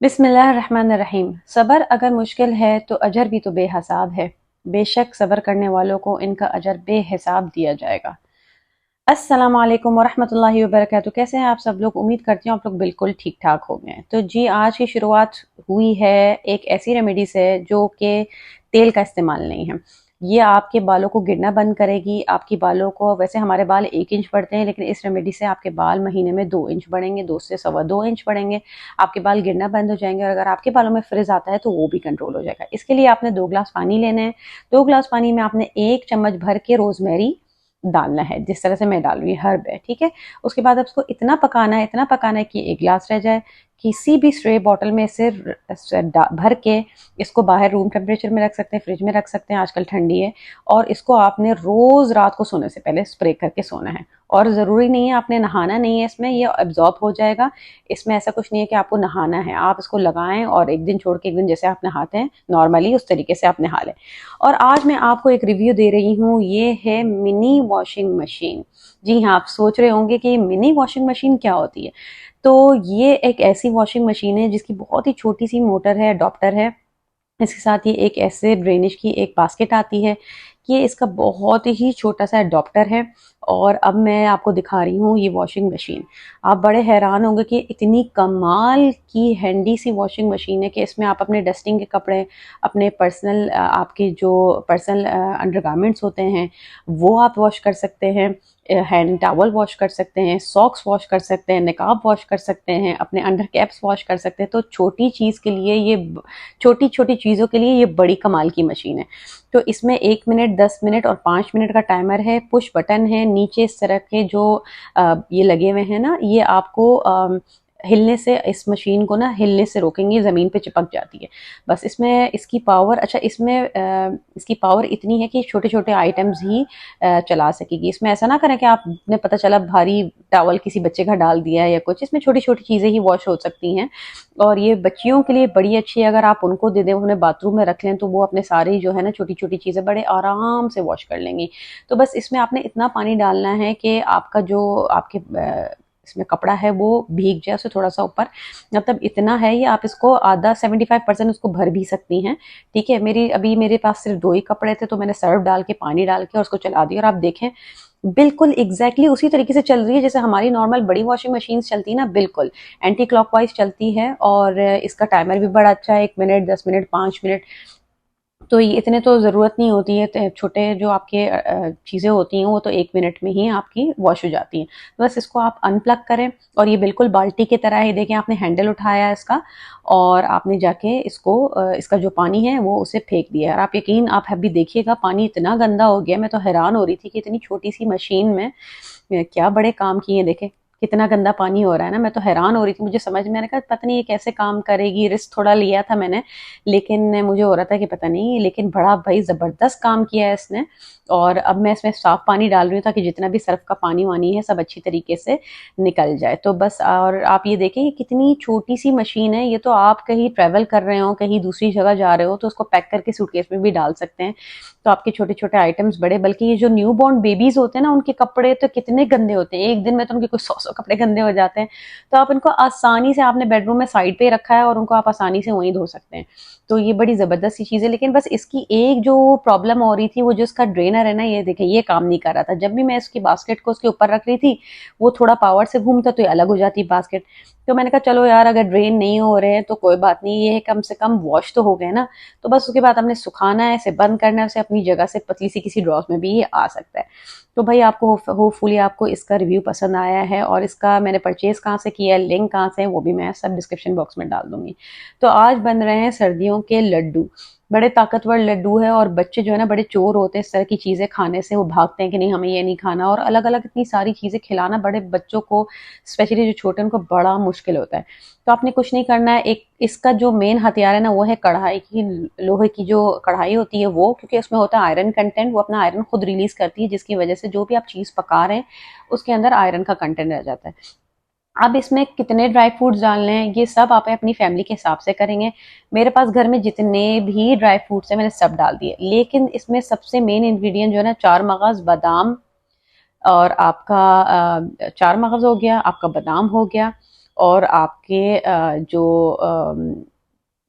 बिस्मिल्लाहिर्रहमानिर्रहीम। सब्र अगर मुश्किल है तो अजर भी तो बेहिसाब है। बेशक सब्र करने वालों को इनका अजर बेहिसाब दिया जाएगा। अस्सलाम वालेकुम वरहमतुल्लाहि वबरकातुहू। कैसे हैं आप सब लोग? उम्मीद करती हूँ आप लोग बिल्कुल ठीक ठाक होंगे। तो जी, आज की शुरुआत हुई है एक ऐसी रेमेडी से जो कि तेल का इस्तेमाल नहीं है। ये आपके बालों को गिरना बंद करेगी। आपकी बालों को, वैसे हमारे बाल 1 इंच बढ़ते हैं, लेकिन इस रेमेडी से आपके बाल महीने में 2 इंच बढ़ेंगे, 2 से 2.25 इंच बढ़ेंगे। आपके बाल गिरना बंद हो जाएंगे और अगर आपके बालों में फ्रिज आता है तो वो भी कंट्रोल हो जाएगा। इसके लिए आपने 2 गिलास पानी लेने हैं। 2 गिलास पानी में आपने 1 चम्मच भर के रोजमेरी डालना है, जिस तरह से मैं डाल रही हूँ, हर्ब है, ठीक है। उसके बाद अब इसको इतना पकाना है कि 1 गिलास रह जाए। किसी भी स्ट्रे बॉटल में इसे भर के इसको बाहर रूम टेम्परेचर में रख सकते हैं, फ्रिज में रख सकते हैं, आजकल ठंडी है। और इसको आपने रोज रात को सोने से पहले स्प्रे करके सोना है। और ज़रूरी नहीं है आपने नहाना नहीं है, इसमें ये एब्जॉर्ब हो जाएगा। इसमें ऐसा कुछ नहीं है कि आपको नहाना है। आप इसको लगाएं और एक दिन छोड़ के एक दिन, जैसे आप नहाते हैं नॉर्मली, उस तरीके से आप नहा लें। और आज मैं आपको एक रिव्यू दे रही हूँ, ये है मिनी वॉशिंग मशीन। जी हाँ, आप सोच रहे होंगे कि मिनी वॉशिंग मशीन क्या होती है। तो ये एक ऐसी वॉशिंग मशीन है जिसकी बहुत ही छोटी सी मोटर है, अडॉप्टर है। इसके साथ ये एक ऐसे ड्रेनेज की एक बास्केट आती है। ये इसका बहुत ही छोटा सा अडॉप्टर है। और अब मैं आपको दिखा रही हूँ ये वॉशिंग मशीन। आप बड़े हैरान होंगे कि इतनी कमाल की हैंडी सी वॉशिंग मशीन है कि इसमें आप अपने डस्टिंग के कपड़े, अपने पर्सनल, आपके जो पर्सनल अंडरगारमेंट्स होते हैं वो आप वॉश कर सकते हैं। हैंड टॉवल वॉश कर सकते हैं, सॉक्स वॉश कर सकते हैं, निकाब वॉश कर सकते हैं, अपने अंडर कैप्स वॉश कर सकते हैं। तो छोटी चीज़ के लिए ये, छोटी छोटी चीज़ों के लिए ये बड़ी कमाल की मशीन है। तो इसमें 1 मिनट, 10 मिनट और 5 मिनट का टाइमर है। पुश बटन है नीचे इस तरह के जो ये लगे हुए हैं ना, ये आपको हिलने से, इस मशीन को ना हिलने से रोकेंगे, ज़मीन पे चिपक जाती है। बस इसमें इसकी पावर, अच्छा इसमें इसकी पावर इतनी है कि छोटे छोटे आइटम्स ही चला सकेगी। इसमें ऐसा ना करें कि आपने, पता चला भारी टॉवल किसी बच्चे का डाल दिया है या कुछ, इसमें छोटी छोटी चीज़ें ही वॉश हो सकती हैं। और ये बच्चियों के लिए बड़ी अच्छी है। अगर आप उनको दे दें, उन्हें बाथरूम में रख लें, तो वो अपने सारे जो है ना छोटी छोटी चीज़ें बड़े आराम से वॉश कर लेंगी। तो बस इसमें आपने इतना पानी डालना है कि आपका जो आपके इसमें कपड़ा है वो भीग जाए, उसे थोड़ा सा ऊपर, मतलब इतना है ये। आप इसको आधा 75% उसको भर भी सकती हैं, ठीक है। मेरे पास सिर्फ 2 ही कपड़े थे, तो मैंने सर्फ डाल के, पानी डाल के और उसको चला दिया। और आप देखें बिल्कुल एग्जैक्टली उसी तरीके से चल रही है जैसे हमारी नॉर्मल बड़ी वॉशिंग मशीन चलती है ना, बिल्कुल एंटी क्लॉकवाइज चलती है। और इसका टाइमर भी बड़ा अच्छा है, 1 मिनट, 10 मिनट, 5 मिनट। तो ये इतने तो ज़रूरत नहीं होती है, छोटे जो आपके चीज़ें होती हैं वो तो 1 मिनट में ही आपकी वॉश हो जाती हैं। तो बस इसको आप अनप्लग करें और ये बिल्कुल बाल्टी की तरह है। देखें, आपने हैंडल उठाया इसका और आपने जाके इसको इसका जो पानी है वो उसे फेंक दिया है। और आप अभी देखिएगा, पानी इतना गंदा हो गया। मैं तो हैरान हो रही थी कि इतनी छोटी सी मशीन में क्या बड़े काम किए हैं। देखें कितना गंदा पानी हो रहा है ना, मैं तो हैरान हो रही थी। मुझे समझ में, मैंने कहा पता नहीं ये कैसे काम करेगी। रिस्क थोड़ा लिया था मैंने, लेकिन मुझे हो रहा था कि पता नहीं, लेकिन बड़ा भाई ज़बरदस्त काम किया है इसने। और अब मैं इसमें साफ पानी डाल रही हूँ ताकि जितना भी सर्फ का पानी वानी है सब अच्छी तरीके से निकल जाए। तो बस, और आप ये देखें ये कितनी छोटी सी मशीन है। ये तो आप कहीं ट्रैवल कर रहे हो, कहीं दूसरी जगह जा रहे हो, तो उसको पैक करके सूटकेस में भी डाल सकते हैं। तो आपके छोटे छोटे आइटम्स बड़े, बल्कि ये जो न्यू बॉर्न बेबीज होते हैं ना, उनके कपड़े तो कितने गंदे होते हैं। एक दिन में तो उनके कुछ 100 कपड़े गंदे हो जाते हैं। तो आप इनको आसानी से, आपने बेडरूम में साइड पे रखा है और उनको आप आसानी से वहीं धो सकते हैं। तो ये बड़ी ज़बरदस्त सी चीज़ है। लेकिन बस इसकी एक जो प्रॉब्लम हो रही थी, वो जो इसका ड्रेनर है ना, ये देखिए ये काम नहीं कर रहा था। जब भी मैं इसकी बास्केट को उसके ऊपर रख रही थी, वो थोड़ा पावर से घूमता तो ये अलग हो जाती बास्केट। तो मैंने कहा चलो यार, अगर ड्रेन नहीं हो रहे हैं तो कोई बात नहीं, ये है कम से कम वॉश तो हो गए ना। तो बस उसके बाद हमने सुखाना है, इसे बंद करना है, उसे अपनी जगह से पतली सी किसी ड्रॉस में भी ये आ सकता है। तो भाई आपको होपफुली आपको इसका रिव्यू पसंद आया है। और इसका मैंने परचेज कहाँ से किया है, लिंक कहाँ से है, वो भी मैं सब डिस्क्रिप्शन बॉक्स में डाल दूंगी। तो आज बन रहे हैं सर्दियों के लड्डू। बड़े ताकतवर लड्डू है और बच्चे जो है ना बड़े चोर होते हैं इस तरह की चीज़ें खाने से। वो भागते हैं कि नहीं हमें ये नहीं खाना, और अलग अलग इतनी सारी चीज़ें खिलाना बड़े बच्चों को, स्पेशली जो छोटे, उनको बड़ा मुश्किल होता है। तो आपने कुछ नहीं करना है। एक इसका जो मेन हथियार है ना, वो है कढ़ाई की, लोहे की जो कढ़ाई होती है वो, क्योंकि उसमें होता है आयरन कंटेंट। वो अपना आयरन खुद रिलीज करती है, जिसकी वजह से जो भी आप चीज़ पका रहे हैं उसके अंदर आयरन का कंटेंट रह जाता है। अब इसमें कितने ड्राई फ्रूट्स डालने हैं ये सब आप अपनी फैमिली के हिसाब से करेंगे। मेरे पास घर में जितने भी ड्राई फ्रूट्स हैं मैंने सब डाल दिए। लेकिन इसमें सबसे मेन इंग्रेडिएंट जो है ना, 4 मगज बादाम, और आपका 4 मगज हो गया, आपका बादाम हो गया, और आपके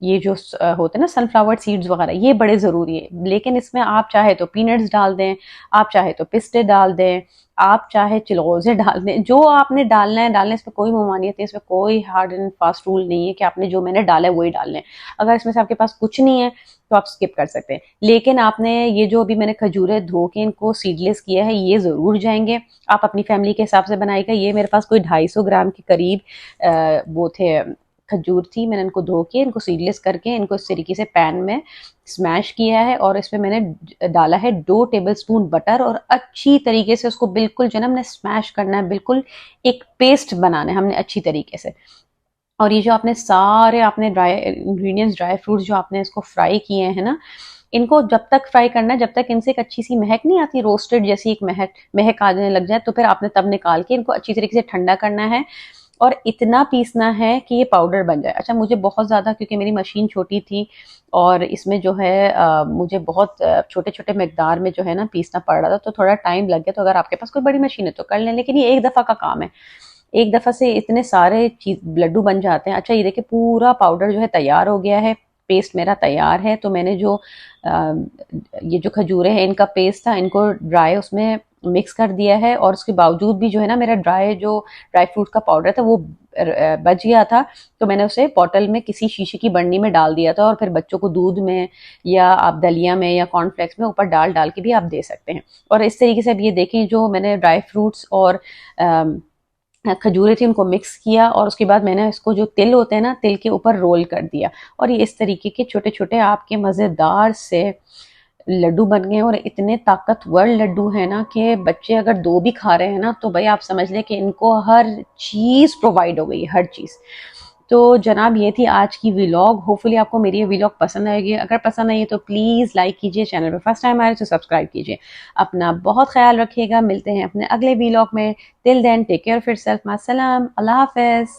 ये जो होते हैं ना सनफ्लावर सीड्स वगैरह, ये बड़े ज़रूरी है। लेकिन इसमें आप चाहे तो पीनट्स डाल दें, आप चाहे तो पिस्ते डाल दें, आप चाहे चिलगोज़े डाल दें, जो आपने डालना है डालने, इसमें कोई ममानियत नहीं, इसमें कोई हार्ड एंड फास्ट रूल नहीं है कि आपने जो मैंने डाला है वही डालना है। अगर इसमें से आपके पास कुछ नहीं है तो आप स्किप कर सकते हैं। लेकिन आपने ये जो अभी मैंने खजूरें धो के इनको सीडलेस किया है, ये ज़रूर जाएंगे। आप अपनी फैमिली के हिसाब से बनाएगा। ये मेरे पास कोई 250 ग्राम के करीब वो थे, खजूर थी। मैंने इनको धो के, इनको सीडलेस करके, इनको इस तरीके से पैन में स्मैश किया है और इसमें मैंने डाला है 2 टेबलस्पून बटर और अच्छी तरीके से उसको बिल्कुल जो है ना हमने स्मैश करना है, बिल्कुल एक पेस्ट बनाना है हमने अच्छी तरीके से। और ये जो आपने सारे आपने ड्राई इंग्रेडिएंट्स, ड्राई फ्रूट्स जो आपने इसको फ्राई किए हैं ना, इनको जब तक फ्राई करना है जब तक इनसे एक अच्छी सी महक नहीं आती, रोस्टेड जैसी एक महक महक आने लग जाए, तो फिर आपने तब निकाल के इनको अच्छी तरीके से ठंडा करना है और इतना पीसना है कि ये पाउडर बन जाए। अच्छा, मुझे बहुत ज़्यादा, क्योंकि मेरी मशीन छोटी थी और इसमें जो है मुझे बहुत छोटे छोटे मकदार में जो है ना पीसना पड़ रहा था, तो थोड़ा टाइम लग गया। तो अगर आपके पास कोई बड़ी मशीन है तो कर लें, लेकिन ये एक दफ़ा का काम है, एक दफ़ा से इतने सारे चीज लड्डू बन जाते हैं। अच्छा, ये देखिए पूरा पाउडर जो है तैयार हो गया है, पेस्ट मेरा तैयार है। तो मैंने जो ये जो खजूरें हैं इनका पेस्ट था, इनको ड्राई उसमें मिक्स कर दिया है। और उसके बावजूद भी जो है ना मेरा ड्राई फ्रूट का पाउडर था वो बच गया था, तो मैंने उसे बॉटल में किसी शीशे की बर्नी में डाल दिया था। और फिर बच्चों को दूध में या आप दलिया में या कॉर्नफ्लेक्स में ऊपर डाल डाल के भी आप दे सकते हैं। और इस तरीके से अब ये देखें, जो मैंने ड्राई फ्रूट्स और खजूरें थी उनको मिक्स किया और उसके बाद मैंने इसको, जो तिल होते हैं ना, तिल के ऊपर रोल कर दिया और ये इस तरीके के छोटे छोटे आपके मज़ेदार से लड्डू बन गए। और इतने ताकतवर लड्डू हैं ना कि बच्चे अगर 2 भी खा रहे हैं ना तो भाई आप समझ लें कि इनको हर चीज़ प्रोवाइड हो गई, हर चीज़। तो जनाब, ये थी आज की व्लॉग। होपफुली आपको मेरी ये व्लॉग पसंद आएगी। अगर पसंद आई है तो प्लीज़ लाइक कीजिए, चैनल पर फर्स्ट टाइम आए तो सब्सक्राइब कीजिए। अपना बहुत ख्याल रखिएगा, मिलते हैं अपने अगले व्लॉग में। Till then take care of yourself, मास्सलाम, अल्लाह हाफ़िज़।